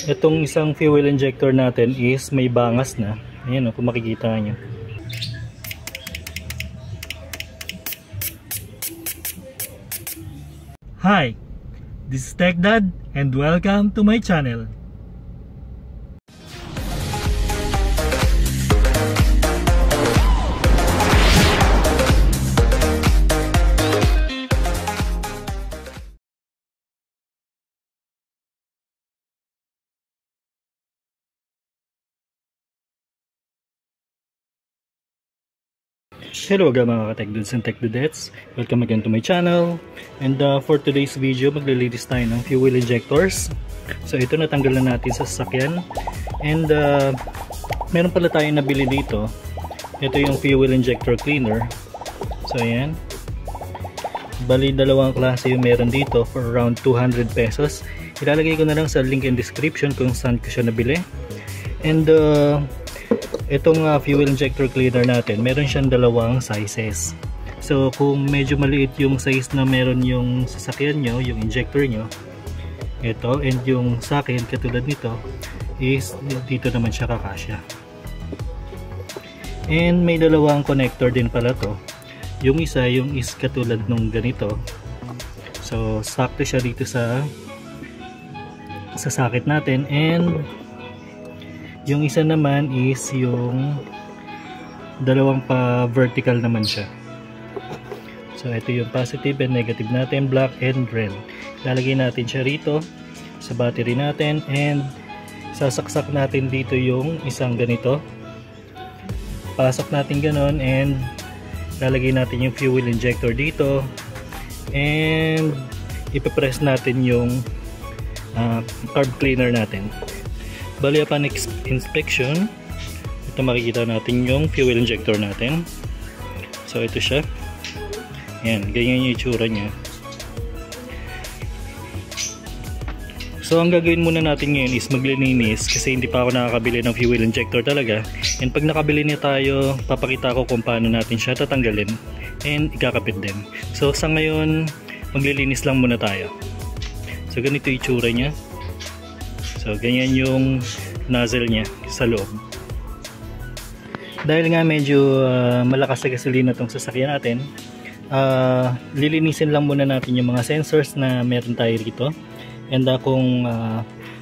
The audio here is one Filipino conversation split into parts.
Itong isang fuel injector natin is may bangas na. Ayan o, kung makikita nyo. Hi, this is TechDad and welcome to my channel. Hello again mga ka-TechDudes and TechDudettes. Welcome again to my channel. And for today's video, maglilinis tayo ng fuel injectors. So ito natanggal na natin sa sasakyan. And meron pala tayong nabili dito. Ito yung fuel injector cleaner. So ayan. Bali dalawang klase yung meron dito for around 200 pesos. Ilalagay ko na lang sa link in description kung saan ko siya nabili. And itong fuel injector cleaner natin, meron siyang dalawang sizes. So kung medyo maliit yung size na meron yung sasakyan nyo, yung injector nyo, ito, and yung sa akin katulad nito is dito naman siya kakasya. And may dalawang connector din pala to. Yung isa, yung is katulad nung ganito. So sakto siya dito sa socket natin. And yung isa naman is yung dalawang pa vertical naman siya. So ito yung positive and negative natin, black and red. Lalagay natin siya rito sa battery natin and sasaksak natin dito yung isang ganito. Pasok natin ganon and lalagay natin yung fuel injector dito and ipipress natin yung carb cleaner natin. Bali upon inspection, ito makikita natin yung fuel injector natin. So ito siya. Ayan, ganyan yung itsura niya. So ang gagawin muna natin ngayon is maglilinis kasi hindi pa ako nakakabili ng fuel injector talaga. And pag nakabili niya tayo, papakita ko kung paano natin siya tatanggalin and ikakapit din. So sa ngayon, maglilinis lang muna tayo. So ganito yung itsura niya. So ganyan yung nozzle niya sa loob. Dahil nga medyo malakas na gasolina itong sasakyan natin, lilinisin lang muna natin yung mga sensors na meron tayo rito. And kung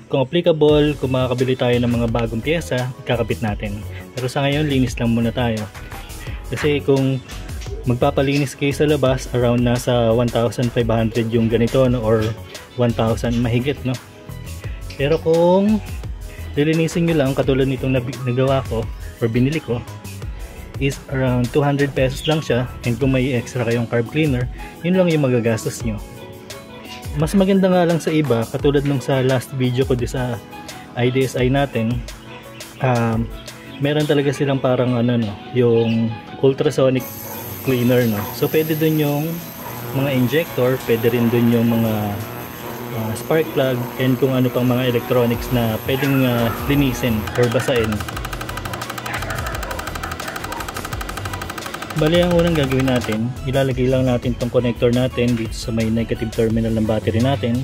applicable, kung makakabili tayo ng mga bagong pyesa, kakabit natin. Pero sa ngayon, linis lang muna tayo. Kasi kung magpapalinis kayo sa labas, around nasa 1,500 yung ganito, no? Or 1,000 mahigit, no? Pero kung lilinisin nyo lang katulad nitong nagawa ko or binili ko is around 200 pesos lang siya, and kung may extra kayong carb cleaner, yun lang yung magagastos nyo. Mas maganda nga lang sa iba, katulad nung sa last video ko sa IDSI natin, meron talaga silang parang ano, no, yung ultrasonic cleaner, no? So pwede dun yung mga injector, pwede rin dun yung mga spark plug and kung ano pang mga electronics na pwedeng linisin or basain. Bali ang unang gagawin natin, ilalagay lang natin tong connector natin dito sa may negative terminal ng battery natin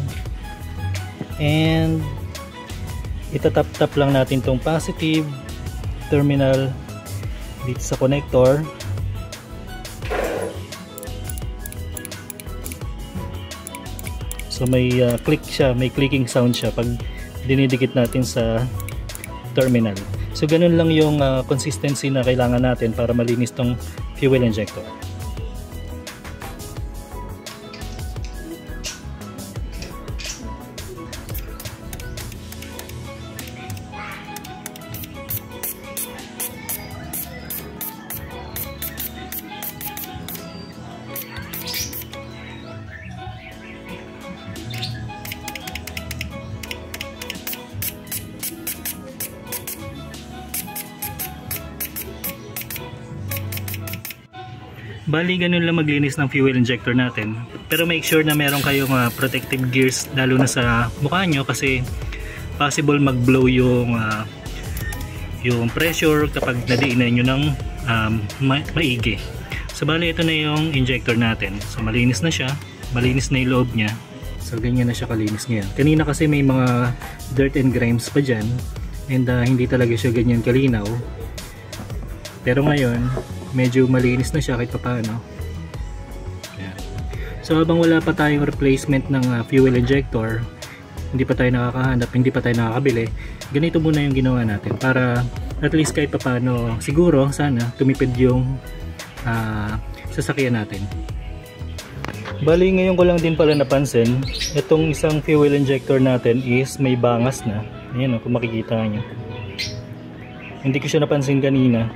and itatap-tap lang natin tong positive terminal dito sa connector. So may click siya, may clicking sound siya pag dinidikit natin sa terminal. So ganun lang yung consistency na kailangan natin para malinis tong fuel injector. Bali ganun lang maglinis ng fuel injector natin. Pero make sure na meron kayong protective gears lalo na sa mukha nyo kasi possible mag-blow yung pressure kapag nadiinan nyo ng maigi. So bali ito na yung injector natin. So malinis na siya, malinis na yung loob niya. So ganyan na siya kalinis ngayon. Kanina kasi may mga dirt and grime pa dyan, and hindi talaga siya ganyan kalinaw. Pero ngayon medyo malinis na siya kahit papaano. Ayan. So habang wala pa tayong replacement ng fuel injector, hindi pa tayo nakakahanap, hindi pa tayo nakakabili, ganito muna yung ginawa natin para at least kahit papaano siguro sana tumipid yung sasakyan natin. Bali ngayon ko lang din pala napansin, itong isang fuel injector natin is may bangas na. Ayan, kung makikita nyo. Hindi ko siya napansin kanina,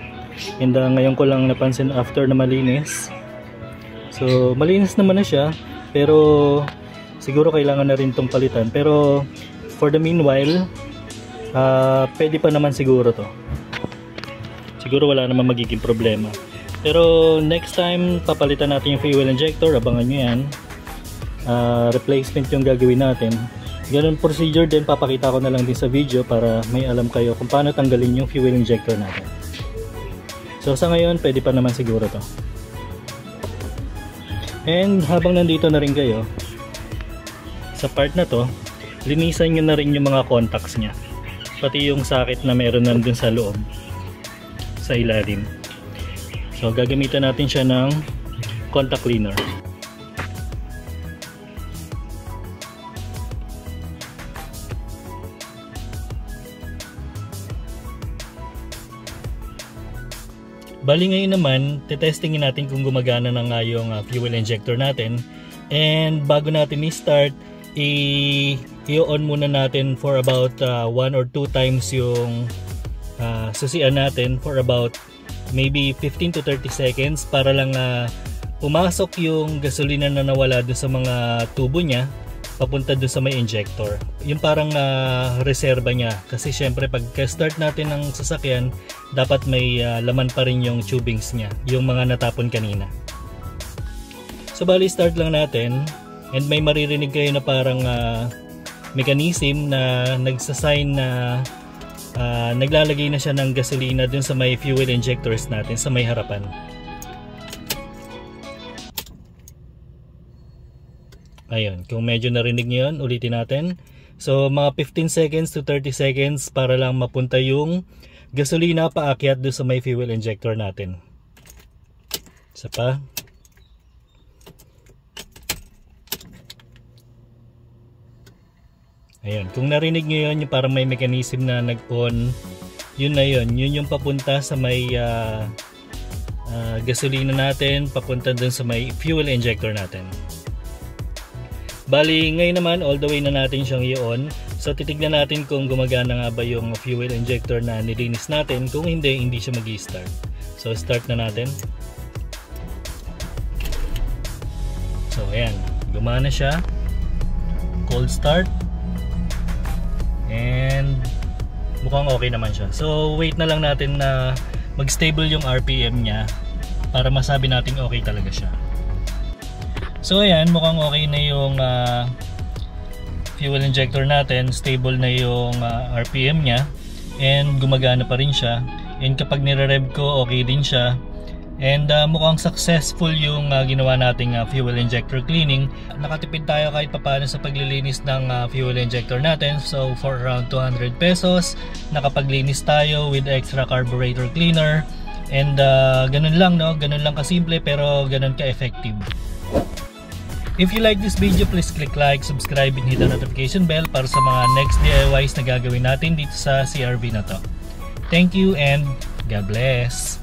and ngayon ko lang napansin after na malinis. So malinis naman na siya, pero siguro kailangan na rin itong palitan. Pero for the meanwhile, pwede pa naman siguro to. Siguro wala naman magiging problema. Pero next time papalitan natin yung fuel injector, abangan nyo yan. Replacement yung gagawin natin. Ganun procedure din, papakita ko na lang din sa video para may alam kayo kung paano tanggalin yung fuel injector natin. So sa ngayon pwede pa naman siguro to. And habang nandito na rin kayo sa part na to, linisan nyo na rin yung mga contacts nya, pati yung socket na meron nandun sa loob, sa ilalim. So gagamitan natin siya ng contact cleaner. Bali ngayon naman, tetestingin natin kung gumagana na nga yung fuel injector natin. And bago natin i-start, i-on muna natin for about 1 or 2 times yung susian natin for about maybe 15 to 30 seconds para lang pumasok yung gasolina na nawala doon sa mga tubo niya papunta doon sa may injector. Yung parang reserba niya, kasi syempre pag start natin ng sasakyan dapat may laman pa rin yung tubings niya, yung mga natapon kanina. So bali start lang natin, and may maririnig kayo na parang mechanism na nagsasign na naglalagay na siya ng gasolina dun sa may fuel injectors natin sa may harapan. Ayun, kung medyo narinig nyo yun, ulitin natin. So mga 15 seconds to 30 seconds para lang mapunta yung gasolina paakyat dun sa may fuel injector natin. Isa pa. Ayun, kung narinig nyo yun, yung parang may mechanism na nag-on, yun na yun. Yun yung papunta sa may gasolina natin, papunta dun sa may fuel injector natin. Bali, ngayon naman, all the way na natin siyang i-on. So, titignan natin kung gumagana nga ba yung fuel injector na nilinis natin. Kung hindi, hindi siya mag-i-start. So, start na natin. So, ayan. Gumana siya. Cold start. And mukhang okay naman siya. So wait na lang natin na mag-stable yung RPM niya para masabi natin okay talaga siya. So ayan, mukhang okay na yung fuel injector natin. Stable na yung RPM niya, and gumagana pa rin siya. And kapag nire-rev ko, okay din siya. And mukhang successful yung ginawa nating fuel injector cleaning. Nakatipid tayo kahit papaano sa paglilinis ng fuel injector natin. So for around 200 pesos, nakapaglinis tayo with extra carburetor cleaner. And ganun lang, no? Ganun lang kasimple pero ganun ka-effective. If you like this video, please click like, subscribe, and hit the notification bell para sa mga next DIYs na gagawin natin dito sa CRV na to. Thank you and God bless!